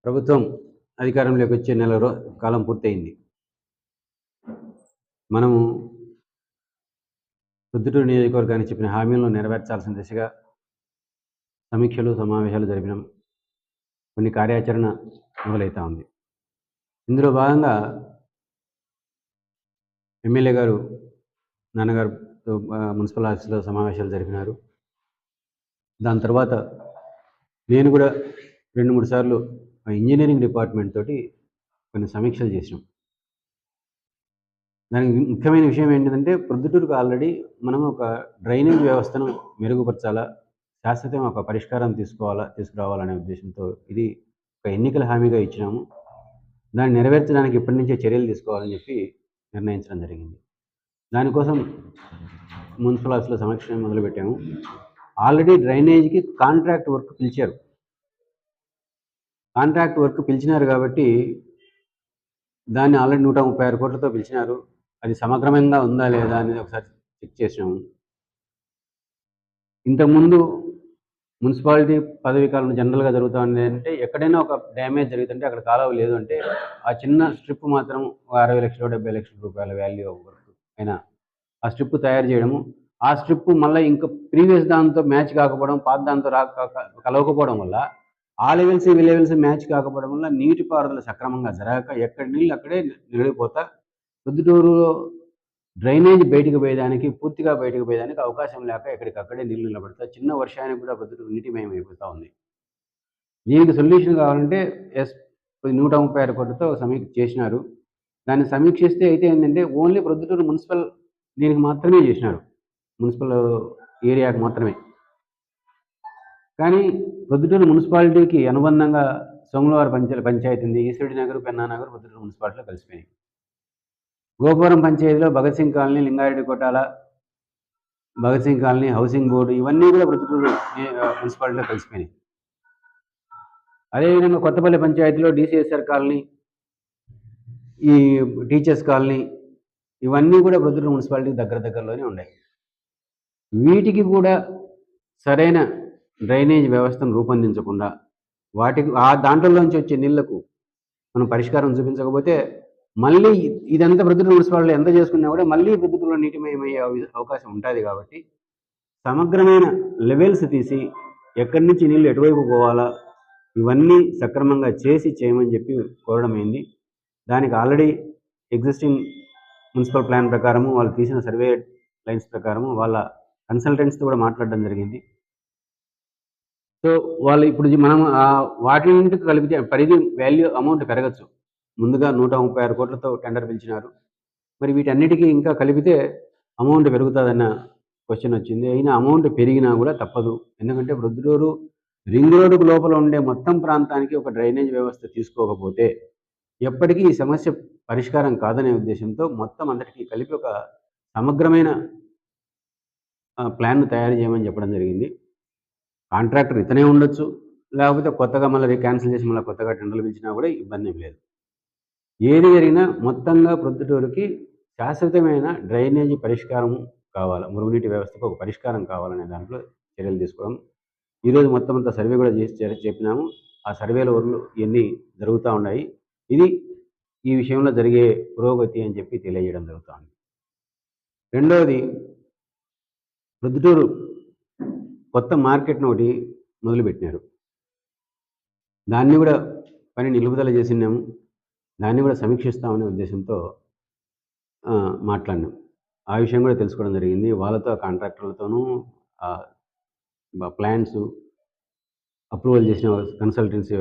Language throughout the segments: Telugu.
ప్రభుత్వం అధికారంలోకి వచ్చే కాలం పూర్తయింది. మనము ప్రొద్దుటూరు నియోజకవర్గానికి చెప్పిన హామీలను నెరవేర్చాల్సిన దిశగా సమీక్షలు, సమావేశాలు జరిపినాం. కొన్ని కార్యాచరణ మొదలైతా ఉంది. ఇందులో భాగంగా ఎమ్మెల్యే గారు నాన్నగారితో మున్సిపల్ ఆఫీస్‌లో సమావేశాలు జరిపినారు. దాని తర్వాత నేను కూడా 2, 3 సార్లు ఇంజినీరింగ్ డిపార్ట్మెంట్ తోటి కొన్ని సమీక్షలు చేసినాం. దానికి ముఖ్యమైన విషయం ఏంటిదంటే, ప్రొద్దుటూరుకు ఆల్రెడీ మనం ఒక డ్రైనేజ్ వ్యవస్థను మెరుగుపరచాలా, శాశ్వతంగా ఒక పరిష్కారం తీసుకురావాలనే ఉద్దేశంతో ఇది ఒక ఎన్నికల హామీగా ఇచ్చినాము. దాన్ని నెరవేర్చడానికి ఇప్పటి నుంచే చర్యలు తీసుకోవాలని చెప్పి నిర్ణయించడం జరిగింది. దానికోసం మున్సిపల్ ఆఫీస్‌లో సమీక్ష మొదలుపెట్టాము. ఆల్రెడీ డ్రైనేజ్‌కి కాంట్రాక్ట్ వర్క్ పిలిచారు. కాంట్రాక్ట్ వర్క్ పిలిచినారు కాబట్టి దాన్ని ఆల్రెడీ 136 కోట్లతో పిలిచినారు. అది సమగ్రంగా ఉందా లేదా అనేది ఒకసారి చెక్ చేసినాము. ఇంతకుముందు మున్సిపాలిటీ పదవీ కాలం జనరల్గా జరుగుతూ అంటే ఎక్కడైనా ఒక డ్యామేజ్ జరుగుతుంటే అక్కడ కాలువ లేదు అంటే ఆ చిన్న స్ట్రిప్ మాత్రం 60 లక్షలు 70 లక్షల రూపాయల వాల్యూ అయినా ఆ స్ట్రిప్ తయారు చేయడము, ఆ స్ట్రిప్ మళ్ళీ ఇంకా ప్రీవియస్ దాంతో మ్యాచ్ కాకపోవడం, పాత దాంతో కలవకపోవడం వల్ల ఆ లెవెల్స్ ఈ లెవెల్స్ మ్యాచ్ కాకపోవడం వల్ల నీటిపారుదల సక్రమంగా జరగక ఎక్కడి నీళ్ళు అక్కడే నిలిపోతా ప్రొద్దుటూరులో డ్రైనేజ్ పూర్తిగా బయటకు పోయేదానికి అవకాశం లేక ఎక్కడికక్కడే నీళ్లు నిలబడతా చిన్న వర్షానికి కూడా ప్రొద్దుటూరు నీటిమయం అయిపోతూ ఉంది. దీనికి సొల్యూషన్ కావాలంటే 136 కోట్లతో సమీక్ష చేసినారు. దాన్ని సమీక్షిస్తే అయితే ఏంటంటే ఓన్లీ ప్రొద్దుటూరు మున్సిపల్ దీనికి మాత్రమే చేసినారు, మున్సిపల్ ఏరియాకి మాత్రమే. కానీ ప్రొద్దుటూరు మున్సిపాలిటీకి అనుబంధంగా సోమలవారి పంచాయతీ ఉంది, ఈశ్వరి నగర్, పెన్నా నగర్ ప్రొద్దుటూరు మున్సిపాలిటీలో కలిసిపోయినాయి. గోపురం పంచాయతీలో Bhagat Singh colony, Lingareddy Kotala, Bhagat Singh colony, housing board ఇవన్నీ కూడా ప్రొద్దుటూరు మున్సిపాలిటీలో కలిసిపోయినాయి. అదేవిధంగా కొత్తపల్లి పంచాయతీలో డిసిఎస్ఆర్ కాలనీ, ఈ టీచర్స్ కాలనీ ఇవన్నీ కూడా ప్రొద్దుటూరు మున్సిపాలిటీకి దగ్గరలోనే ఉన్నాయి. వీటికి కూడా సరైన డ్రైనేజ్ వ్యవస్థను రూపొందించకుండా వాటికి దాంట్లోంచి వచ్చే నీళ్లకు మనం పరిష్కారం చూపించకపోతే మళ్ళీ ఇదంతా ప్రొద్దుటూరు మున్సిపాలిటీలో ఎంత చేసుకున్నా కూడా మళ్ళీ ప్రొద్దుటూరులో నీటిమయమయ్యే అవకాశం ఉంటుంది. కాబట్టి సమగ్రమైన లెవెల్స్ తీసి ఎక్కడి నుంచి నీళ్ళు ఎటువైపు పోవాలా ఇవన్నీ సక్రమంగా చేయమని చెప్పి కోరడమైంది. దానికి ఆల్రెడీ ఎగ్జిస్టింగ్ మున్సిపల్ ప్లాన్ ప్రకారము వాళ్ళు తీసిన సర్వే లైన్స్ ప్రకారము వాళ్ళ కన్సల్టెంట్స్తో కూడా మాట్లాడడం జరిగింది. సో వాళ్ళు ఇప్పుడు మనం వాటికి కలిపితే పరిధి వాల్యూ అమౌంట్ పెరగచ్చు. ముందుగా 136 కోట్లతో టెండర్ పిలిచినారు. మరి వీటన్నిటికీ ఇంకా కలిపితే అమౌంట్ పెరుగుతుందన్న క్వశ్చన్ వచ్చింది. అయినా అమౌంట్ పెరిగినా కూడా తప్పదు. ఎందుకంటే ప్రొద్దుటూరు రింగ్ రోడ్డుకు లోపల ఉండే మొత్తం ప్రాంతానికి ఒక డ్రైనేజ్ వ్యవస్థ తీసుకోకపోతే ఎప్పటికీ ఈ సమస్య పరిష్కారం కాదనే ఉద్దేశంతో మొత్తం అందరికీ కలిపి ఒక సమగ్రమైన ప్లాన్ను తయారు చేయమని చెప్పడం జరిగింది. కాంట్రాక్టర్ ఇతనే ఉండొచ్చు, లేకపోతే కొత్తగా మళ్ళీ క్యాన్సిల్ చేసి మళ్ళీ కొత్తగా టెండర్లు పిలిచినా కూడా ఇబ్బంది ఏం లేదు. ఏది జరిగినా మొత్తంగా ప్రొద్దుటూరుకి శాశ్వతమైన డ్రైనేజీ పరిష్కారం కావాలి, మురుగునీటి వ్యవస్థకు ఒక పరిష్కారం కావాలనే దాంట్లో చర్యలు తీసుకోవడం. ఈరోజు మొత్తం అంతా సర్వే కూడా చేసి చెప్పినాము. ఆ సర్వేల వర్లు ఇవన్నీ జరుగుతూ ఉన్నాయి. ఇది ఈ విషయంలో జరిగే పురోగతి అని చెప్పి తెలియజేయడం జరుగుతుంది. రెండవది, ప్రొద్దుటూరు కొత్త మార్కెట్ను ఒకటి మొదలుపెట్టినారు. దాన్ని కూడా పని నిలుపుదల చేసినాము. దాన్ని కూడా సమీక్షిస్తామనే ఉద్దేశంతో మాట్లాడినాం. ఆ విషయం కూడా తెలుసుకోవడం జరిగింది. వాళ్ళతో కాంట్రాక్టర్లతోనూ ప్లాన్స్ అప్రూవల్ చేసిన కన్సల్టెన్సీ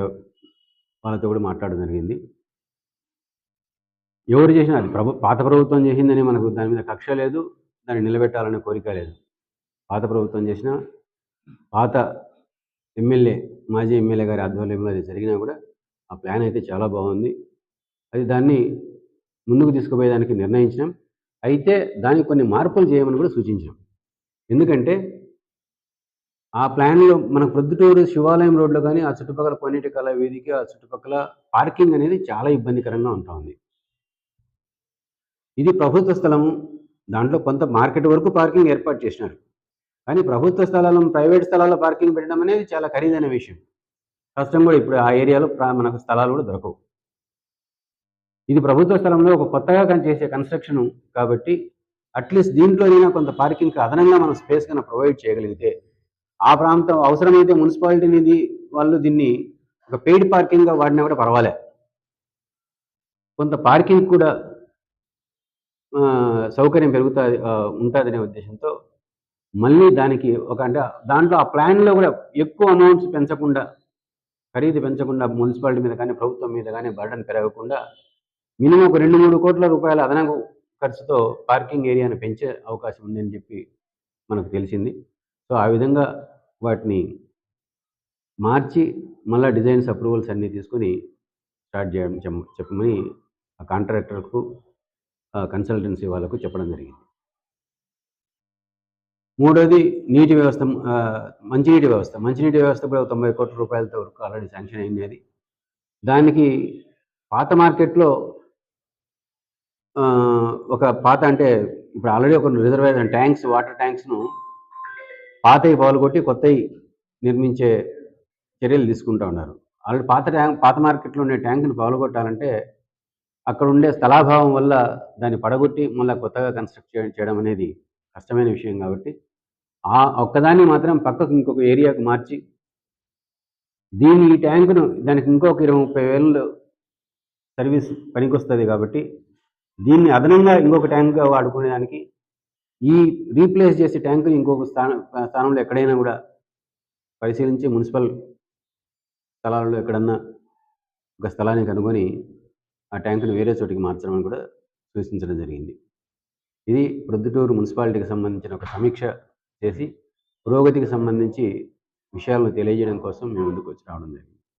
వాళ్ళతో కూడా మాట్లాడడం జరిగింది. ఎవరు చేసినా అది పాత ప్రభుత్వం చేసిందని మనకు దాని మీద కక్ష లేదు, దాన్ని నిలబెట్టాలనే కోరిక లేదు. పాత ప్రభుత్వం చేసిన పాత మాజీ ఎమ్మెల్యే గారి ఆధ్వర్యంలో అది జరిగినా కూడా ఆ ప్లాన్ అయితే చాలా బాగుంది. అది దాన్ని ముందుకు తీసుకుపోయేదానికి నిర్ణయించినాం. అయితే దానికి కొన్ని మార్పులు చేయమని కూడా సూచించాం. ఎందుకంటే ఆ ప్లాన్లో మన ప్రొద్దుటూరు శివాలయం రోడ్లో కానీ ఆ చుట్టుపక్కల కొన్నిటికల వీధికి ఆ చుట్టుపక్కల పార్కింగ్ అనేది చాలా ఇబ్బందికరంగా ఉంటుంది. ఇది ప్రభుత్వ స్థలము, దాంట్లో కొంత మార్కెట్ వరకు పార్కింగ్ ఏర్పాటు చేసినారు. కానీ ప్రభుత్వ స్థలాలను ప్రైవేట్ స్థలాల్లో పార్కింగ్ పెట్టడం అనేది చాలా ఖరీదైన విషయం. కష్టం కూడా ఇప్పుడు ఆ ఏరియాలో మనకు స్థలాలు కూడా దొరకవు. ఇది ప్రభుత్వ స్థలంలో ఒక కొత్తగా చేసే కన్‌స్ట్రక్షను కాబట్టి అట్‌లీస్ట్ దీంట్లోనైనా కొంత పార్కింగ్‌కి అదనంగా మనం స్పేస్ కన్నా ప్రొవైడ్ చేయగలిగితే, ఆ ప్రాంతం అవసరమైతే మున్సిపాలిటీ నిధి వాళ్ళు దీన్ని ఒక పెయిడ్ పార్కింగ్‌గా వాడినా కూడా పర్వాలే. కొంత పార్కింగ్ కూడా సౌకర్యం ఉంటాదనే ఉద్దేశంతో మళ్ళీ దానికి అంటే దాంట్లో ఆ ప్లాన్‌లో కూడా ఎక్కువ అమౌంట్స్ పెంచకుండా, ఖరీదు పెంచకుండా మున్సిపాలిటీ మీద కానీ, ప్రభుత్వం మీద కానీ బర్డెన్ పెరగకుండా మినిమమ్ ఒక 2, 3 కోట్ల రూపాయల అదనపు ఖర్చుతో పార్కింగ్ ఏరియాను పెంచే అవకాశం ఉందని చెప్పి మనకు తెలిసింది. సో, ఆ విధంగా వాటిని మార్చి మళ్ళా డిజైన్స్ అప్రూవల్స్ అన్నీ తీసుకొని స్టార్ట్ చేయడం చెప్పమని ఆ కాంట్రాక్టర్‌కు, కన్సల్టెన్సీ వాళ్ళకు చెప్పడం జరిగింది. మూడోది నీటి వ్యవస్థ, మంచినీటి వ్యవస్థ. మంచినీటి వ్యవస్థ కూడా 90 కోట్ల రూపాయలతో వరకు ఆల్రెడీ శాంక్షన్ అయింది అది. దానికి పాత మార్కెట్‌లో ఒక పాత అంటే ఇప్పుడు ఆల్రెడీ ఒక రిజర్వాయర్ ట్యాంక్స్, వాటర్ ట్యాంక్స్‌ను పాతయి పగలగొట్టి కొత్తయి నిర్మించే చర్యలు తీసుకుంటా ఉన్నారు. ఆల్రెడీ పాత మార్కెట్‌లో ఉండే ట్యాంక్‌ని పగలగొట్టాలంటే అక్కడ ఉండే స్థలాభావం వల్ల దాన్ని పడగొట్టి మళ్ళా కొత్తగా కన్‌స్ట్రక్ట్ చేయడం అనేది కష్టమైన విషయం కాబట్టి, ఆ ఒక్కదాన్ని మాత్రం పక్కకు ఇంకొక ఏరియాకి మార్చి ఈ ట్యాంక్‌ను దానికి ఇంకొక 20, 30 వేలు సర్వీస్ పనికొస్తది కాబట్టి, దీన్ని అదనంగా ఇంకొక ట్యాంక్‌గా వాడుకునేదానికి ఈ రీప్లేస్ చేసే ట్యాంక్‌ని ఇంకొక స్థానంలో ఎక్కడైనా కూడా పరిశీలించి మున్సిపల్ స్థలాల్లో ఎక్కడన్నా ఒక స్థలాన్ని కనుగొని ఆ ట్యాంక్‌ని వేరే చోటికి మార్చడం అని కూడా సూచించడం జరిగింది. ఇది ప్రొద్దుటూరు మున్సిపాలిటీకి సంబంధించిన ఒక సమీక్ష చేసి, పురోగతికి సంబంధించి విషయాలను తెలియజేయడం కోసం మేము ముందుకు రావడం జరిగింది.